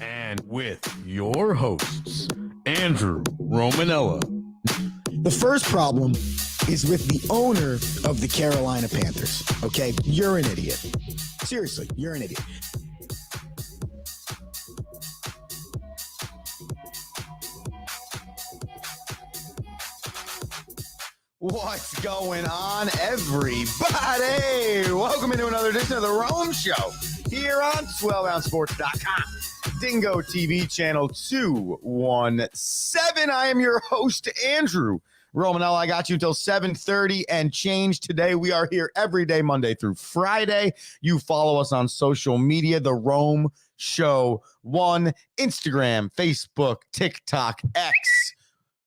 And with your hosts, Andrew Romanella. The first problem is with the owner of the Carolina Panthers. Okay, you're an idiot. Seriously, you're an idiot. What's going on, everybody? Welcome into another edition of The Rome Show here on SwellDownSports.com. Dingo TV channel 217. I am your host, Andrew Romanella. I got you until 7:30 and change today. We are here every day, Monday through Friday. You follow us on social media, The Rome Show 1, Instagram, Facebook, TikTok, X,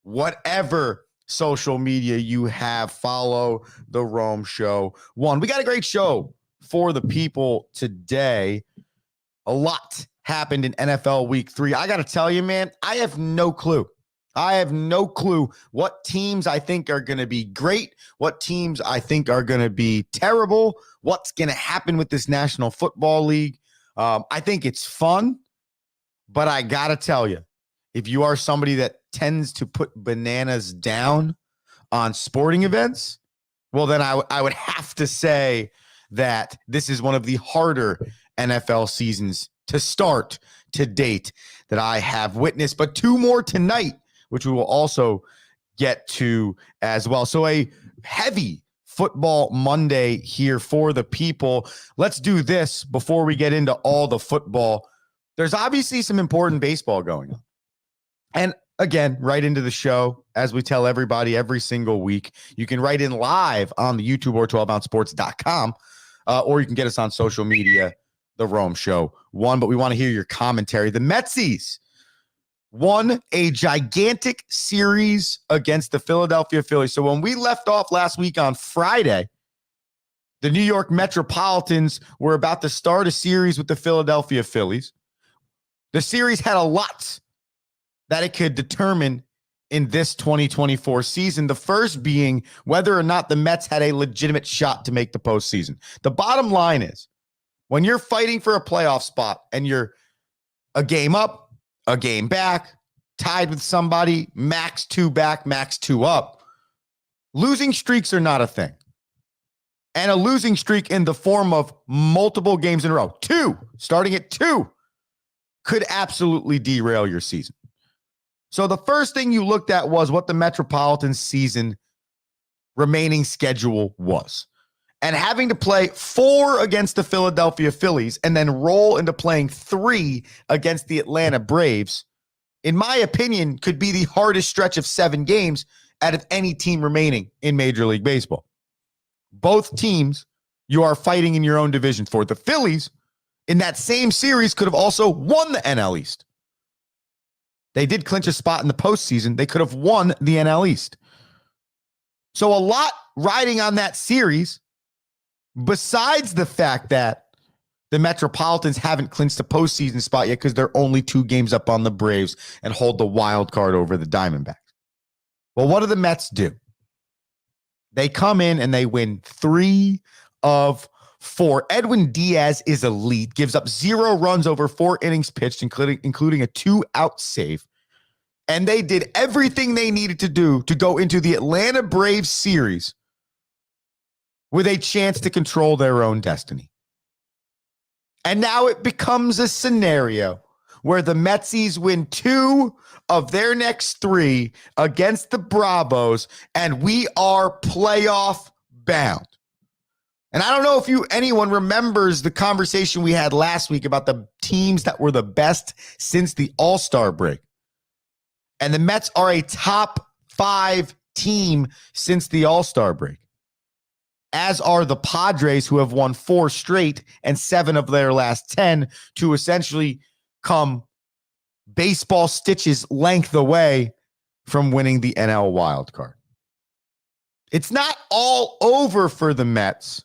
whatever social media you have, follow The Rome Show 1. We got a great show for the people today. A lot happened in NFL Week 3. I got to tell you, man, I have no clue. I have no clue what teams I think are going to be great, what teams I think are going to be terrible, what's going to happen with this National Football League. I think it's fun, but I got to tell you, if you are somebody that tends to put bananas down on sporting events, well, then I would have to say that this is one of the harder NFL seasons to start to date that I have witnessed, but two more tonight, which we will also get to as well. So a heavy football Monday here for the people. Let's do this before we get into all the football. There's obviously some important baseball going on. And again, right into the show, as we tell everybody every single week, you can write in live on the YouTube or 12ouncesports.com, or you can get us on social media, The Rome Show 1. But we want to hear your commentary. The Metsies won a gigantic series against the Philadelphia Phillies. So when we left off last week on Friday, the New York Metropolitans were about to start a series with the Philadelphia Phillies. The series had a lot that it could determine in this 2024 season. The first being whether or not the Mets had a legitimate shot to make the postseason. The bottom line is, when you're fighting for a playoff spot and you're a game up, a game back, tied with somebody, max 2 back, max 2 up, losing streaks are not a thing. And a losing streak in the form of multiple games in a row, 2, starting at 2, could absolutely derail your season. So the first thing you looked at was what the Metropolitans season remaining schedule was. And having to play 4 against the Philadelphia Phillies and then roll into playing 3 against the Atlanta Braves, in my opinion, could be the hardest stretch of 7 games out of any team remaining in Major League Baseball. Both teams you are fighting in your own division for. The Phillies, in that same series, could have also won the NL East. They did clinch a spot in the postseason. They could have won the NL East. So a lot riding on that series, besides the fact that the Metropolitans haven't clinched a postseason spot yet because they're only 2 games up on the Braves and hold the wild card over the Diamondbacks. Well, what do the Mets do? They come in and they win 3 of 4. Edwin Diaz is elite, gives up 0 runs over 4 innings pitched, including a 2-out save. And they did everything they needed to do to go into the Atlanta Braves series with a chance to control their own destiny. And now it becomes a scenario where the Metsies win 2 of their next 3 against the Bravos, and we are playoff bound. And I don't know if anyone remembers the conversation we had last week about the teams that were the best since the All-Star break. And the Mets are a top 5 team since the All-Star break, as are the Padres, who have won 4 straight and 7 of their last 10 to essentially come baseball stitches length away from winning the NL wild card. It's not all over for the Mets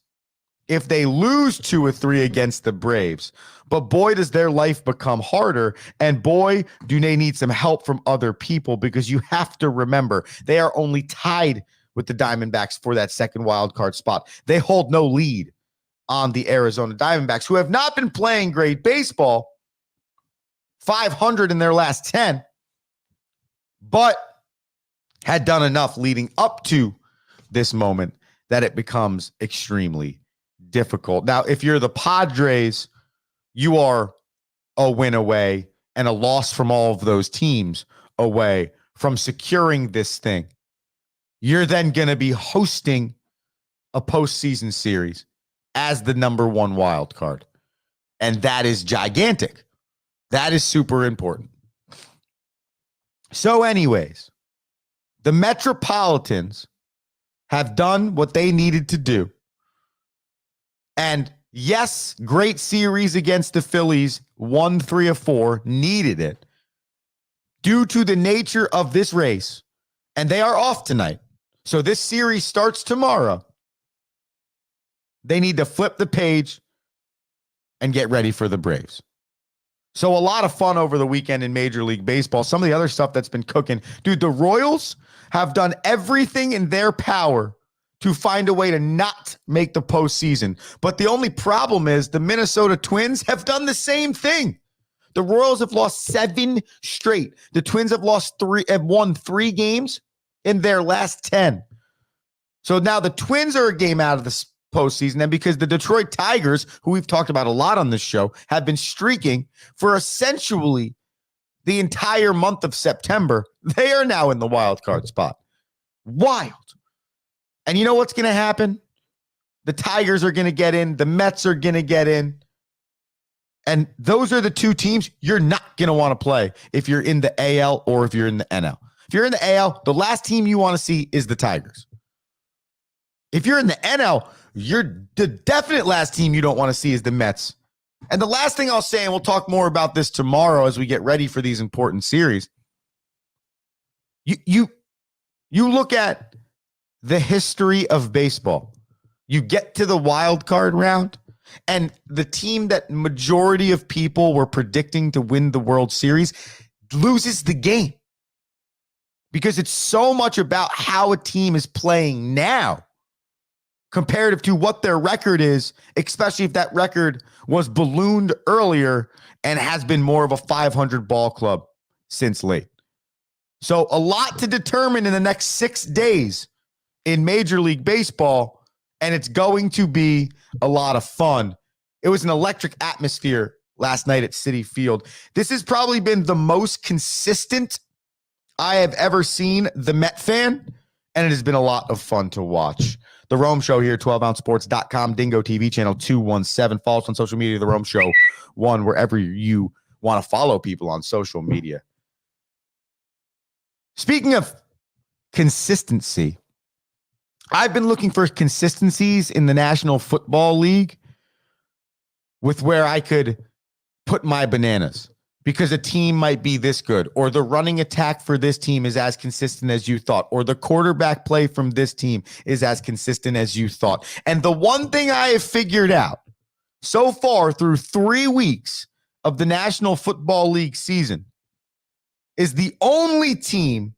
if they lose 2 or 3 against the Braves. But boy, does their life become harder. And boy, do they need some help from other people, because you have to remember they are only tied with the Diamondbacks for that second wild card spot. They hold no lead on the Arizona Diamondbacks, who have not been playing great baseball .500 in their last 10, but had done enough leading up to this moment that it becomes extremely difficult. Now, if you're the Padres, you are a win away and a loss from all of those teams away from securing this thing. You're then going to be hosting a postseason series as the number one wild card. And that is gigantic. That is super important. So anyways, the Metropolitans have done what they needed to do. And yes, great series against the Phillies, 1-3 of 4, needed it. Due to the nature of this race, and they are off tonight. So this series starts tomorrow. They need to flip the page and get ready for the Braves. So a lot of fun over the weekend in Major League Baseball. Some of the other stuff that's been cooking. Dude, the Royals have done everything in their power to find a way to not make the postseason. But the only problem is the Minnesota Twins have done the same thing. The Royals have lost 7 straight. The Twins have won 3 games in their last 10. So now the Twins are a game out of the postseason, and because the Detroit Tigers, who we've talked about a lot on this show, have been streaking for essentially the entire month of September, they are now in the wild card spot. Wild. And you know what's going to happen? The Tigers are going to get in. The Mets are going to get in. And those are the 2 teams you're not going to want to play if you're in the AL or if you're in the NL. If you're in the AL, the last team you want to see is the Tigers. If you're in the NL, the definite last team you don't want to see is the Mets. And the last thing I'll say, and we'll talk more about this tomorrow as we get ready for these important series. You look at the history of baseball. You get to the wild card round, and the team that majority of people were predicting to win the World Series loses the game. Because it's so much about how a team is playing now comparative to what their record is, especially if that record was ballooned earlier and has been more of a 500 ball club since late. So a lot to determine in the next 6 days in Major League Baseball, and it's going to be a lot of fun. It was an electric atmosphere last night at Citi Field. This has probably been the most consistent I have ever seen the Met fan, and it has been a lot of fun to watch. The Rome Show here, 12ouncesports.com, Dingo TV, channel 217. Follow us on social media, The Rome Show 1, wherever you want to follow people on social media. Speaking of consistency, I've been looking for consistencies in the National Football League with where I could put my bananas. Because a team might be this good, or the running attack for this team is as consistent as you thought, or the quarterback play from this team is as consistent as you thought. And the one thing I have figured out so far through 3 weeks of the National Football League season is the only team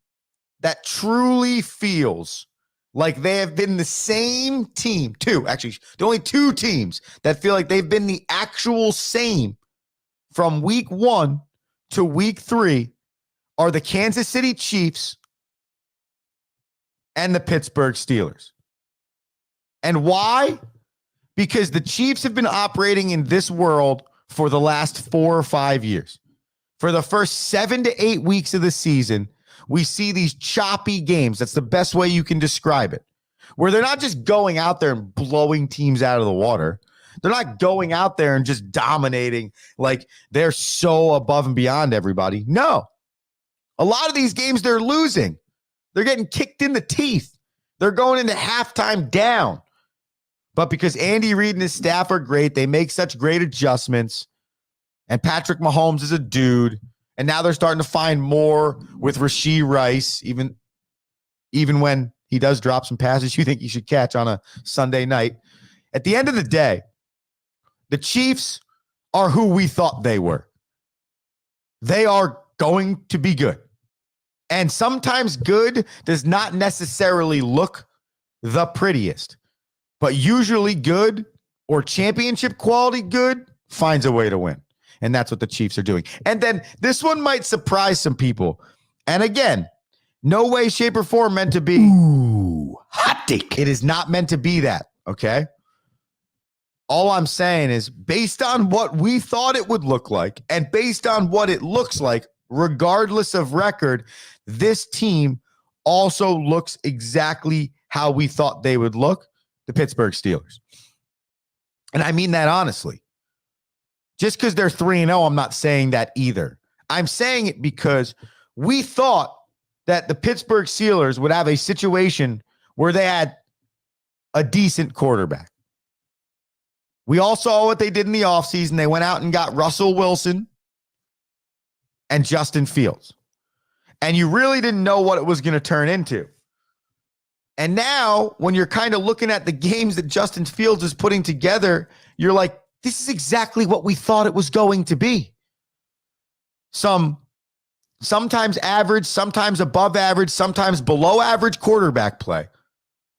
that truly feels like they have been the same team. The only 2 teams that feel like they've been the actual same from week 1 to week 3 are the Kansas City Chiefs and the Pittsburgh Steelers. And why? Because the Chiefs have been operating in this world for the last 4 or 5 years. For the first 7 to 8 weeks of the season, we see these choppy games. That's the best way you can describe it. Where they're not just going out there and blowing teams out of the water. They're not going out there and just dominating like they're so above and beyond everybody. No. A lot of these games they're losing. They're getting kicked in the teeth. They're going into halftime down. But because Andy Reid and his staff are great, they make such great adjustments. And Patrick Mahomes is a dude. And now they're starting to find more with Rashee Rice, even when he does drop some passes you think he should catch on a Sunday night. At the end of the day, the Chiefs are who we thought they were. They are going to be good. And sometimes good does not necessarily look the prettiest, but usually good or championship quality good finds a way to win. And that's what the Chiefs are doing. And then this one might surprise some people. And again, no way, shape, or form meant to be. Ooh, hot take. It is not meant to be that, okay? All I'm saying is based on what we thought it would look like and based on what it looks like, regardless of record, this team also looks exactly how we thought they would look, the Pittsburgh Steelers. And I mean that honestly. Just because they're 3-0, I'm not saying that either. I'm saying it because we thought that the Pittsburgh Steelers would have a situation where they had a decent quarterback. We all saw what they did in the offseason. They went out and got Russell Wilson and Justin Fields. And you really didn't know what it was going to turn into. And now, when you're kind of looking at the games that Justin Fields is putting together, you're like, this is exactly what we thought it was going to be. Sometimes average, sometimes above average, sometimes below average quarterback play.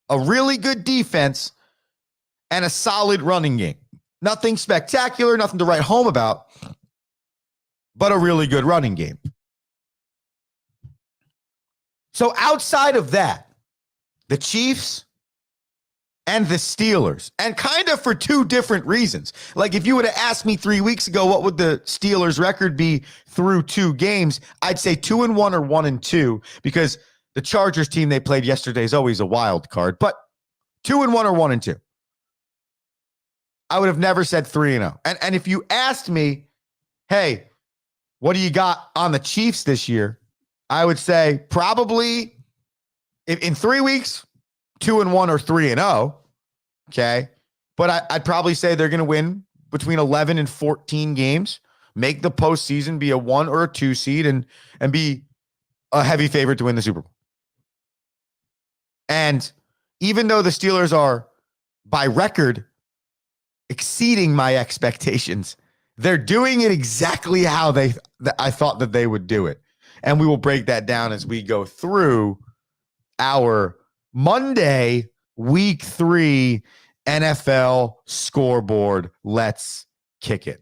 A really good defense and a solid running game. Nothing spectacular, nothing to write home about, but a really good running game. So outside of that, the Chiefs and the Steelers, and kind of for two different reasons. Like if you would have asked me 3 weeks ago, what would the Steelers record be through 2 games? I'd say 2-1 or 1-2, because the Chargers team they played yesterday is always a wild card, but 2-1 or 1-2. I would have never said 3-0. And if you asked me, hey, what do you got on the Chiefs this year? I would say probably in 3 weeks, 2-1 or 3-0. Okay. But I'd probably say they're going to win between 11 and 14 games, make the postseason, be a 1 or a 2 seed, and be a heavy favorite to win the Super Bowl. And even though the Steelers are by record exceeding my expectations, they're doing it exactly how I thought that they would do it. And we will break that down as we go through our Monday, week 3 NFL scoreboard. Let's kick it.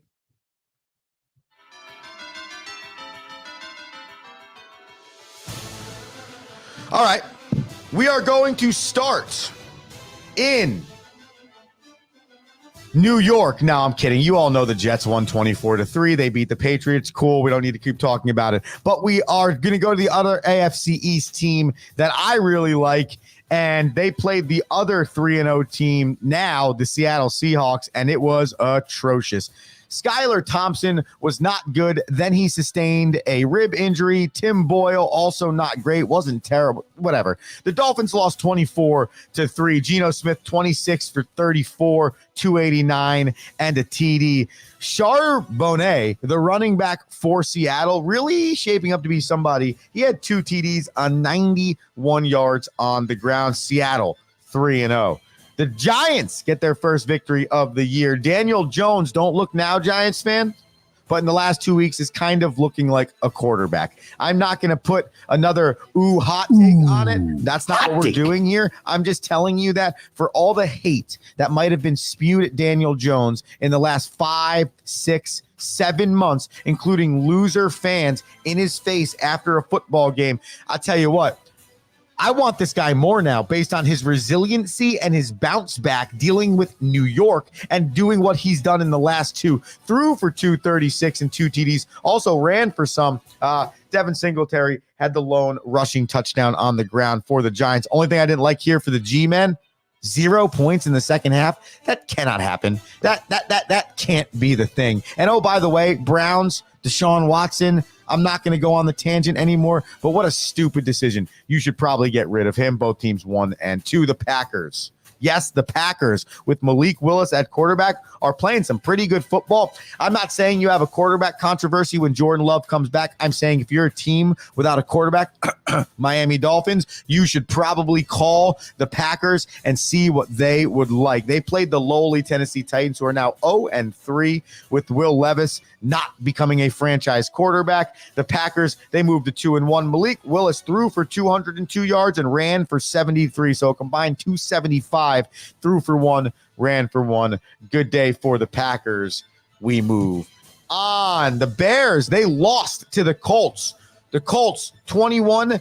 All right. We are going to start in New York. No, I'm kidding. You all know the Jets won 24-3. They beat the Patriots. Cool. We don't need to keep talking about it. But we are going to go to the other AFC East team that I really like. And they played the other 3-0 team now, the Seattle Seahawks, and it was atrocious. Skylar Thompson was not good. Then he sustained a rib injury. Tim Boyle, also not great. Wasn't terrible. Whatever. The Dolphins lost 24-3. Geno Smith, 26 for 34, 289, and a TD. Charbonnet, the running back for Seattle, really shaping up to be somebody. He had 2 TDs on 91 yards on the ground. Seattle, 3-0. The Giants get their first victory of the year. Daniel Jones, don't look now, Giants fan, but in the last 2 weeks is kind of looking like a quarterback. I'm not going to put another hot take on it. That's not what we're doing here. I'm just telling you that for all the hate that might have been spewed at Daniel Jones in the last 5, 6, 7 months, including loser fans in his face after a football game, I'll tell you what. I want this guy more now based on his resiliency and his bounce back dealing with New York and doing what he's done in the last 2. Threw for 236 and 2 TDs. Also ran for some. Devin Singletary had the lone rushing touchdown on the ground for the Giants. Only thing I didn't like here for the G-men, 0 points in the second half. That cannot happen. That can't be the thing. And oh, by the way, Browns, Deshaun Watson, I'm not going to go on the tangent anymore, but what a stupid decision. You should probably get rid of him. Both teams 1 and 2. The Packers. Yes, the Packers with Malik Willis at quarterback are playing some pretty good football. I'm not saying you have a quarterback controversy when Jordan Love comes back. I'm saying if you're a team without a quarterback, Miami Dolphins, you should probably call the Packers and see what they would like. They played the lowly Tennessee Titans, who are now 0-3 with Will Levis not becoming a franchise quarterback. The Packers, they moved to 2-1. Malik Willis threw for 202 yards and ran for 73. So a combined 275, threw for 1, ran for 1. Good day for the Packers. We move on. The Bears, they lost to the Colts. The Colts 21,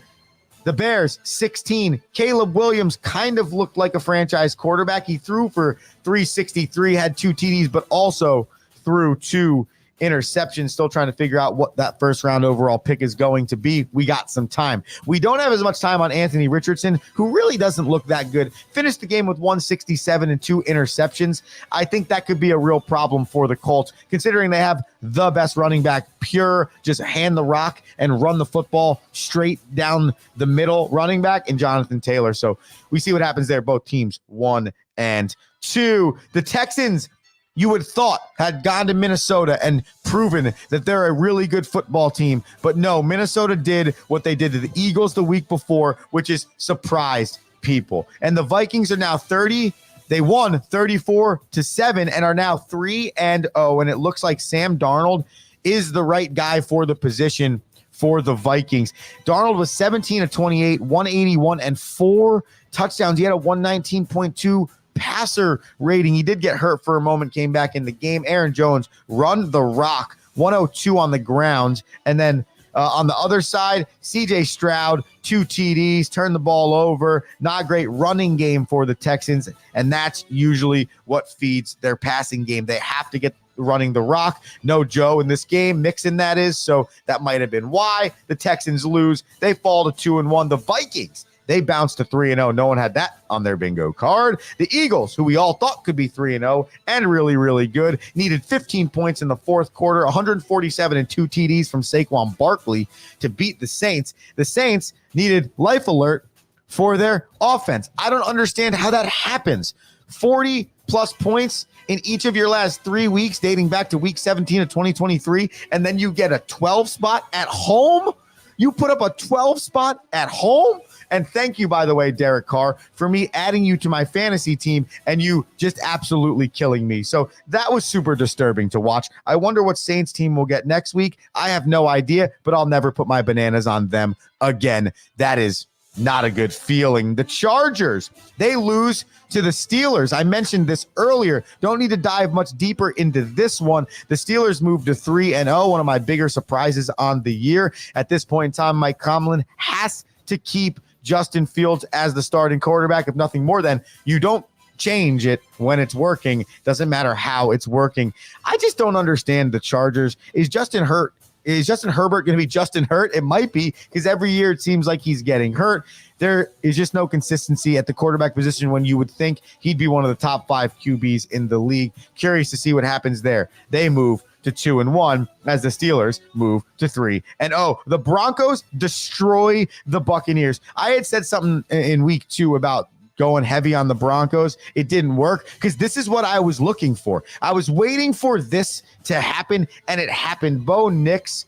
the Bears 16. Caleb Williams kind of looked like a franchise quarterback. He threw for 363, had 2 TDs, but also threw 2 interceptions. Still trying to figure out what that first round overall pick is going to be. We got some time. We don't have as much time on Anthony Richardson, who really doesn't look that good. Finished the game with 167 and 2 interceptions. I think that could be a real problem for the Colts, considering they have the best running back, pure, just hand the rock and run the football straight down the middle running back, and Jonathan Taylor. So we see what happens there. Both teams 1 and 2. The Texans, you would have thought, had gone to Minnesota and proven that they're a really good football team. But no, Minnesota did what they did to the Eagles the week before, which is surprised people. And the Vikings are now 30. They won 34-7 and are now 3-0. And it looks like Sam Darnold is the right guy for the position for the Vikings. Darnold was 17-28, 181 and 4 touchdowns. He had a 119.2 passer rating. He did get hurt for a moment, came back in the game. Aaron Jones run the rock, 102 on the ground. And then on the other side, CJ Stroud, 2 TDs, turned the ball over. Not a great running game for the Texans, and that's usually what feeds their passing game. They have to get running the rock. No Joe in this game, Mixon that is, so that might have been why the Texans lose. They fall to 2-1. The Vikings, they bounced to 3-0. No one had that on their bingo card. The Eagles, who we all thought could be 3-0 and really, really good, needed 15 points in the fourth quarter, 147 and 2 TDs from Saquon Barkley to beat the Saints. The Saints needed life alert for their offense. I don't understand how that happens. 40-plus points in each of your last 3 weeks, dating back to week 17 of 2023, and then you get a 12 spot at home? You put up a 12 spot at home? And thank you, by the way, Derek Carr, for me adding you to my fantasy team and you just absolutely killing me. So that was super disturbing to watch. I wonder what Saints team will get next week. I have no idea, but I'll never put my bananas on them again. That is not a good feeling. The Chargers, they lose to the Steelers. I mentioned this earlier. Don't need to dive much deeper into this one. The Steelers moved to 3-0, one of my bigger surprises on the year. At this point in time, Mike Tomlin has to keep Justin Fields as the starting quarterback, if nothing more than you don't change it when it's working. Doesn't matter how it's working. I just don't understand the Chargers. Is Justin Herbert going to be Justin Hurt? It might be, because every year it seems like he's getting hurt. There is just no consistency at the quarterback position when you would think he'd be one of the top 5 QBs in the league. Curious to see what happens there. They move to 2-1 as the Steelers move to 3-0. The Broncos destroy the Buccaneers. I had said something in week 2 about going heavy on the Broncos. It didn't work because this is what I was looking for. I was waiting for this to happen, and it happened. Bo Nix,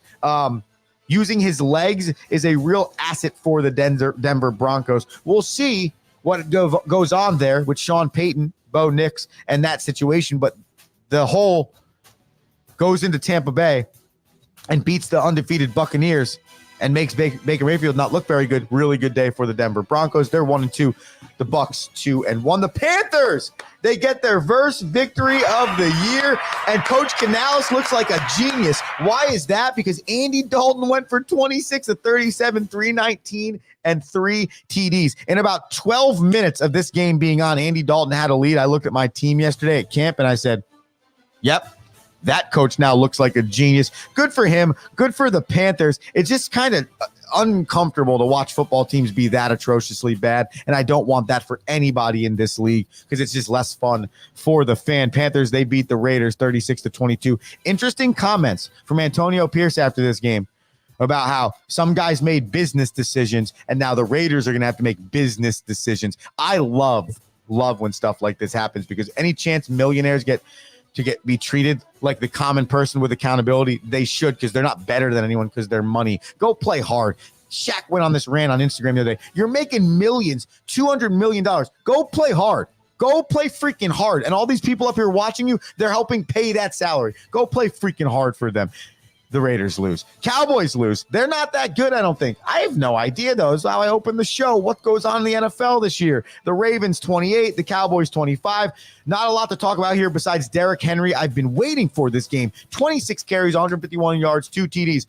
using his legs is a real asset for the Denver Broncos. We'll see what goes on there with Sean Payton, Bo Nix, and that situation, but the whole goes into Tampa Bay and beats the undefeated Buccaneers and makes Baker Mayfield not look very good. Really good day for the Denver Broncos. They're 1-2. The Bucs 2-1. The Panthers, they get their first victory of the year, and Coach Canales looks like a genius. Why is that? Because Andy Dalton went for 26 of 37, 319, and 3 TDs. In about 12 minutes of this game being on, Andy Dalton had a lead. I looked at my team yesterday at camp, and I said, yep, that coach now looks like a genius. Good for him. Good for the Panthers. It's just kind of uncomfortable to watch football teams be that atrociously bad, and I don't want that for anybody in this league because it's just less fun for the fan. Panthers, they beat the Raiders 36-22. Interesting comments from Antonio Pierce after this game about how some guys made business decisions, and now the Raiders are going to have to make business decisions. I love when stuff like this happens, because any chance millionaires be treated like the common person with accountability, they should, because they're not better than anyone because they're money. Go play hard. Shaq went on this rant on Instagram the other day. You're making millions, $200 million. Go play hard. Go play freaking hard. And all these people up here watching you, they're helping pay that salary. Go play freaking hard for them. the Raiders lose. Cowboys lose. They're not that good, I don't think. I have no idea, though. That's how I opened the show. What goes on in the NFL this year? The Ravens 28, the Cowboys 25. Not a lot to talk about here besides Derrick Henry. I've been waiting for this game. 26 carries, 151 yards, 2 TDs.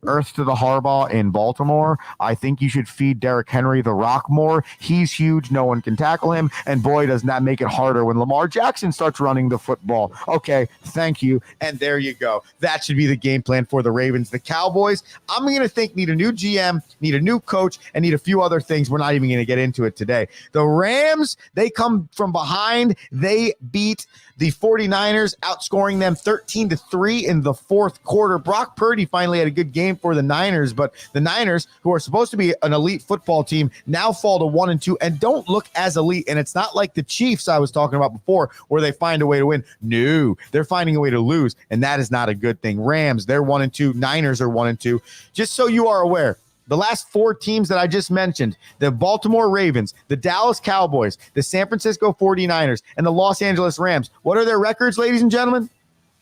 Earth to the Harbaugh in Baltimore. I think you should feed Derrick Henry the rock more. He's huge. No one can tackle him. And boy, does that make it harder when Lamar Jackson starts running the football. Okay, thank you. And there you go. That should be the game plan for the Ravens. The Cowboys, I'm going to think need a new GM, need a new coach, and need a few other things. We're not even going to get into it today. The Rams, they come from behind. They beat the 49ers, outscoring them 13-3 in the fourth quarter. Brock Purdy finally had a good game for the Niners, but the Niners, who are supposed to be an elite football team, now fall to 1-2 and don't look as elite. And it's not like the Chiefs I was talking about before, where they find a way to win. No, they're finding a way to lose, and that is not a good thing. Rams, they're 1-2. Niners are 1-2. Just so you are aware, the last 4 teams that I just mentioned, the Baltimore Ravens, the Dallas Cowboys, the San Francisco 49ers, and the Los Angeles Rams, what are their records, ladies and gentlemen?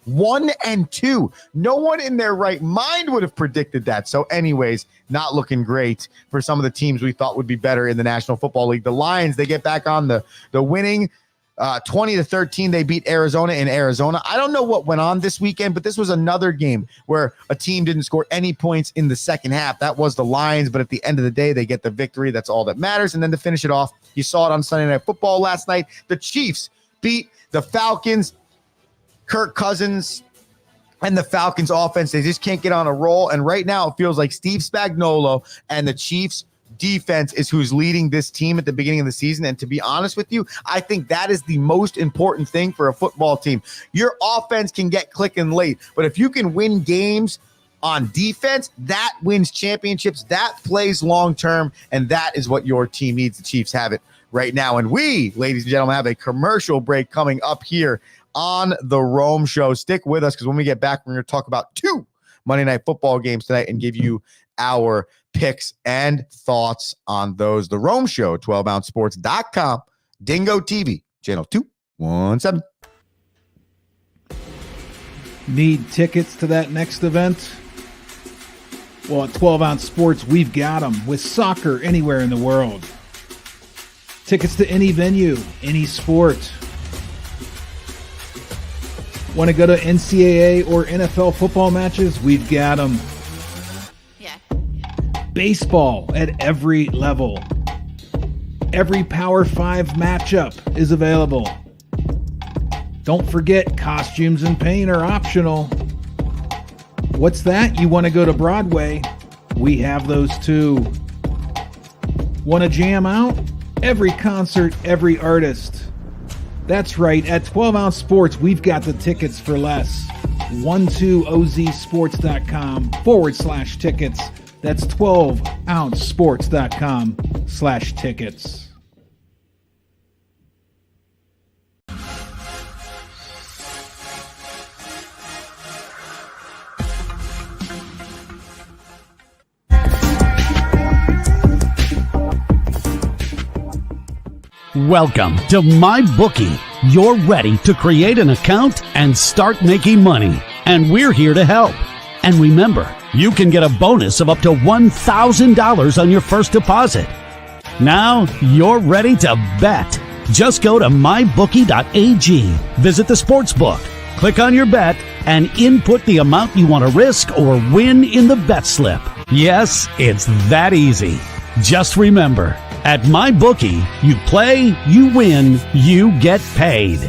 1-2. No one in their right mind would have predicted that. So anyways, not looking great for some of the teams we thought would be better in the National Football League. The Lions, they get back on the winning 20-13. They beat Arizona in Arizona. I don't know what went on this weekend, but this was another game where a team didn't score any points in the second half. That was the Lions, but at the end of the day, they get the victory. That's all that matters. And then to finish it off, you saw it on Sunday Night Football last night. The Chiefs beat the Falcons. Kirk Cousins and the Falcons offense, they just can't get on a roll. And right now it feels like Steve Spagnuolo and the Chiefs defense is who's leading this team at the beginning of the season. And to be honest with you, I think that is the most important thing for a football team. Your offense can get clicking late, but if you can win games on defense, that wins championships, that plays long-term, and that is what your team needs. The Chiefs have it right now. And we, ladies and gentlemen, have a commercial break coming up here on the Rome Show. Stick with us, because when we get back, we're going to talk about 2 Monday Night Football games tonight and give you our picks and thoughts on those. The Rome Show, 12ouncesports.com, Dingo TV, channel 217. Need tickets to that next event? Well, at 12 Ounce Sports, we've got them with soccer anywhere in the world. Tickets to any venue, any sport. Want to go to NCAA or NFL football matches? We've got them. Yeah. Baseball at every level. Every Power 5 matchup is available. Don't forget, costumes and paint are optional. What's that? You want to go to Broadway? We have those too. Want to jam out? Every concert, every artist. That's right. At 12 Ounce Sports, we've got the tickets for less. 12ozsports.com/tickets. That's 12ouncesports.com/tickets. Welcome to MyBookie. You're ready to create an account and start making money, and we're here to help. And remember, you can get a bonus of up to $1,000 on your first deposit. Now you're ready to bet. Just go to mybookie.ag, visit the sportsbook, click on your bet, and input the amount you want to risk or win in the bet slip. Yes, it's that easy. Just remember, at MyBookie, you play, you win, you get paid.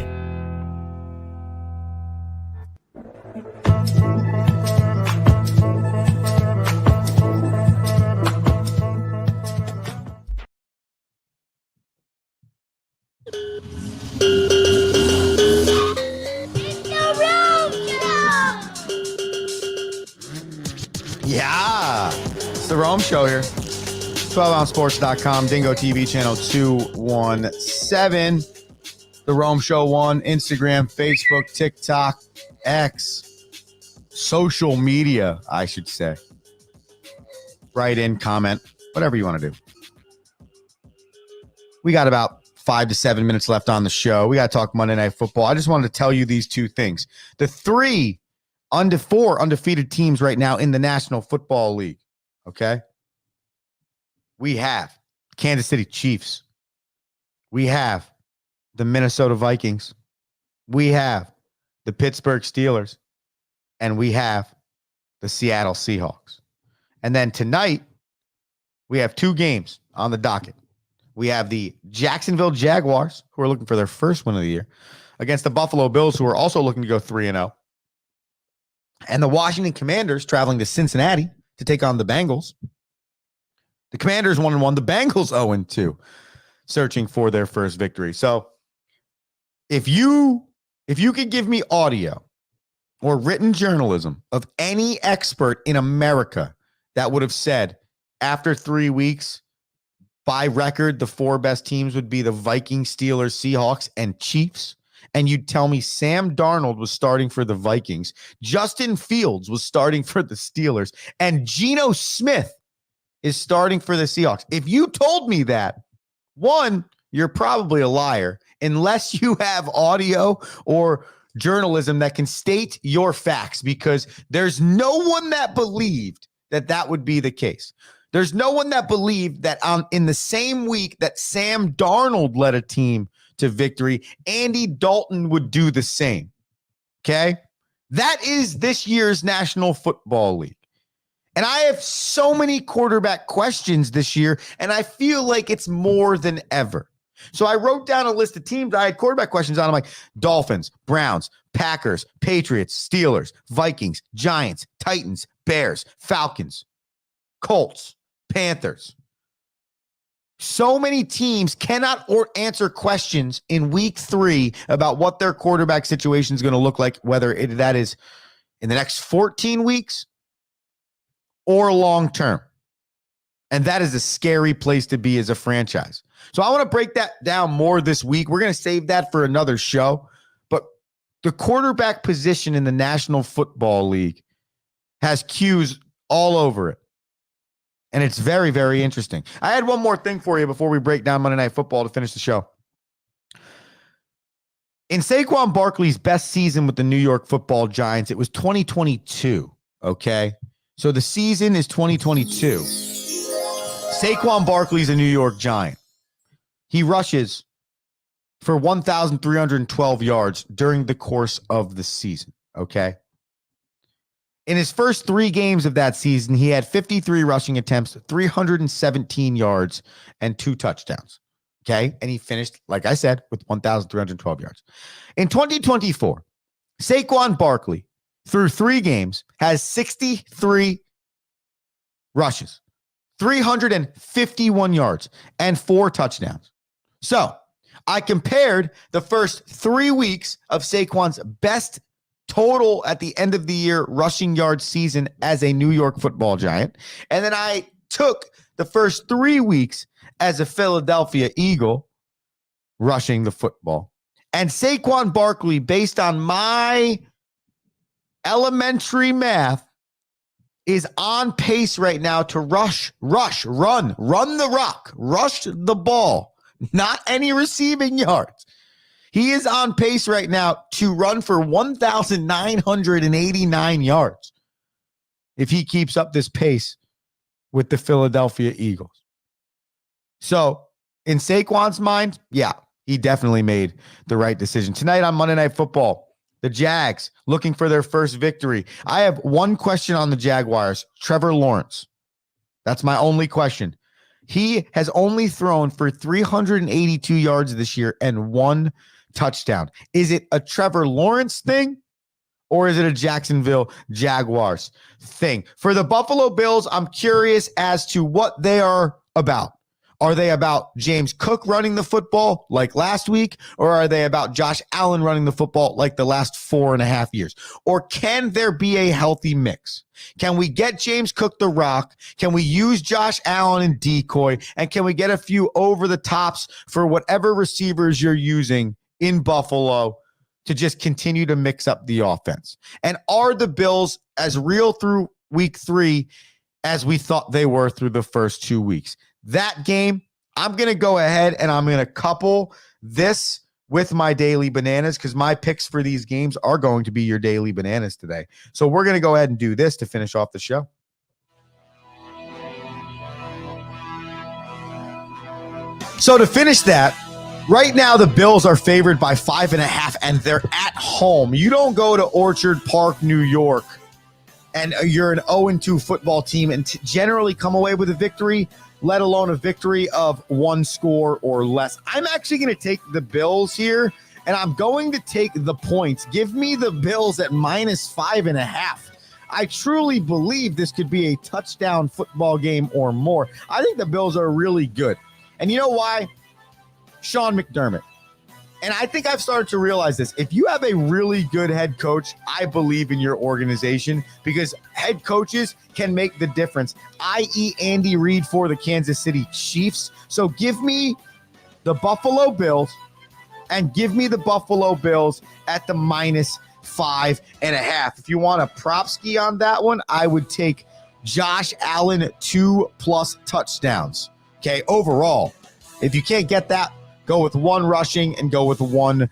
Yeah, it's the Rome Show here. 12ouncesports.com, Dingo TV channel 217. The Rome Show 1, Instagram, Facebook, TikTok, X, social media, I should say. Write in, comment, whatever you want to do. We got about 5 to 7 minutes left on the show. We got to talk Monday Night Football. I just wanted to tell you these 2 things. The 3 four undefeated teams right now in the National Football League. Okay. We have Kansas City Chiefs. We have the Minnesota Vikings. We have the Pittsburgh Steelers. And we have the Seattle Seahawks. And then tonight, we have two games on the docket. We have the Jacksonville Jaguars, who are looking for their first win of the year, against the Buffalo Bills, who are also looking to go 3-0. And the Washington Commanders traveling to Cincinnati to take on the Bengals. The Commanders 1-1, the Bengals 0-2, searching for their first victory. So if you could give me audio or written journalism of any expert in America that would have said after 3 weeks, by record, the four best teams would be the Vikings, Steelers, Seahawks, and Chiefs, and you'd tell me Sam Darnold was starting for the Vikings, Justin Fields was starting for the Steelers, and Geno Smith is starting for the Seahawks. If you told me that, one, you're probably a liar, unless you have audio or journalism that can state your facts, because there's no one that believed that that would be the case. There's no one that believed that in the same week that Sam Darnold led a team to victory, Andy Dalton would do the same. Okay? That is this year's National Football League. And I have so many quarterback questions this year, and I feel like it's more than ever. So I wrote down a list of teams I had quarterback questions on. I'm like, Dolphins, Browns, Packers, Patriots, Steelers, Vikings, Giants, Titans, Bears, Falcons, Colts, Panthers. So many teams cannot answer questions in week 3 about what their quarterback situation is going to look like, whether that is in the next 14 weeks or long term. And that is a scary place to be as a franchise. So I want to break that down more this week. We're going to save that for another show. But the quarterback position in the National Football League has cues all over it. And it's very, very interesting. I had one more thing for you before we break down Monday Night Football to finish the show. In Saquon Barkley's best season with the New York Football Giants, it was 2022, okay? So the season is 2022. Saquon Barkley's a New York Giant. He rushes for 1,312 yards during the course of the season, okay? In his first 3 games of that season, he had 53 rushing attempts, 317 yards, and 2 touchdowns. Okay. And he finished, like I said, with 1,312 yards. In 2024, Saquon Barkley, through 3 games, has 63 rushes, 351 yards, and 4 touchdowns. So I compared the first 3 weeks of Saquon's best total at the end of the year rushing yard season as a New York Football Giant. And then I took the first 3 weeks as a Philadelphia Eagle rushing the football. And Saquon Barkley, based on my elementary math, is on pace right now to run the rock, rush the ball, not any receiving yards. He is on pace right now to run for 1,989 yards if he keeps up this pace with the Philadelphia Eagles. So in Saquon's mind, yeah, he definitely made the right decision. Tonight on Monday Night Football, the Jags looking for their first victory. I have one question on the Jaguars, Trevor Lawrence. That's my only question. He has only thrown for 382 yards this year and 1 touchdown. Is it a Trevor Lawrence thing or is it a Jacksonville Jaguars thing? For the Buffalo Bills, I'm curious as to what they are about. Are they about James Cook running the football like last week, or are they about Josh Allen running the football like the last 4.5 years? Or can there be a healthy mix? Can we get James Cook the rock? Can we use Josh Allen and decoy? And can we get a few over the tops for whatever receivers you're using in Buffalo to just continue to mix up the offense? And are the Bills as real through week 3 as we thought they were through the first 2 weeks? That game, I'm going to go ahead and I'm going to couple this with my daily bananas because my picks for these games are going to be your daily bananas today. So we're going to go ahead and do this to finish off the show. So to finish that, right now the Bills are favored by 5.5 and they're at home. You don't go to Orchard Park, New York, and you're an 0-2 football team and generally come away with a victory, let alone a victory of one score or less. I'm actually going to take the Bills here, and I'm going to take the points. Give me the Bills at -5.5. I truly believe this could be a touchdown football game or more. I think the Bills are really good. And you know why? Sean McDermott. And I think I've started to realize this. If you have a really good head coach, I believe in your organization because head coaches can make the difference, i.e. Andy Reid for the Kansas City Chiefs. So give me the Buffalo Bills and give me the Buffalo Bills at the -5.5. If you want a prop ski on that one, I would take Josh Allen 2+ touchdowns. Okay, overall, if you can't get that, go with one rushing and go with one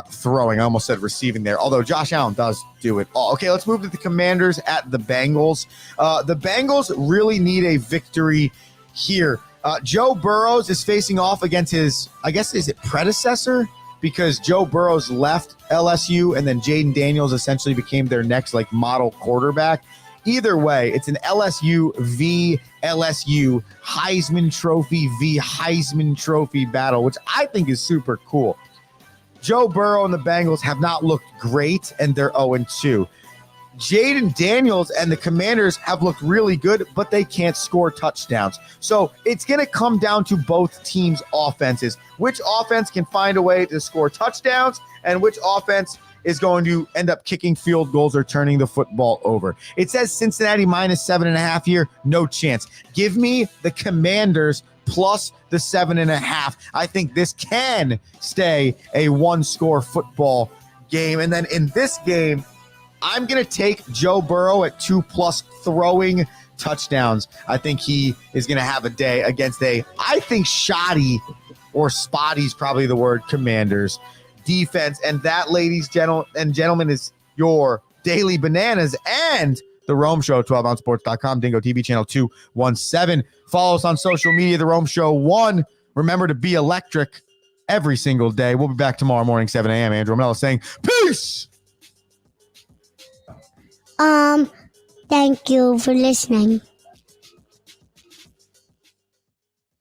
throwing. I almost said receiving there, although Josh Allen does do it all. Okay, let's move to the Commanders at the Bengals. The Bengals really need a victory here. Joe Burrows is facing off against his, I guess, is it predecessor? Because Joe Burrows left LSU and then Jaden Daniels essentially became their next model quarterback. Either way, it's an LSU v. LSU Heisman Trophy v. Heisman Trophy battle, which I think is super cool. Joe Burrow and the Bengals have not looked great, and they're 0-2. Jaden Daniels and the Commanders have looked really good, but they can't score touchdowns. So it's going to come down to both teams' offenses. Which offense can find a way to score touchdowns, and which offense is going to end up kicking field goals or turning the football over. It says Cincinnati -7.5 here. No chance. Give me the Commanders plus the 7.5. I think this can stay a one-score football game. And then in this game, I'm going to take Joe Burrow at 2+ throwing touchdowns. I think he is going to have a day against I think shoddy, or spotty's probably the word, Commanders defense. And that, ladies and gentlemen, is your daily bananas and the Rome Show, 12ouncesports.com, Dingo TV channel 217. Follow us on social media, the Rome Show 1. Remember to be electric every single day. We'll be back tomorrow morning, 7 a.m. Andrew Romanella saying peace. Thank you for listening.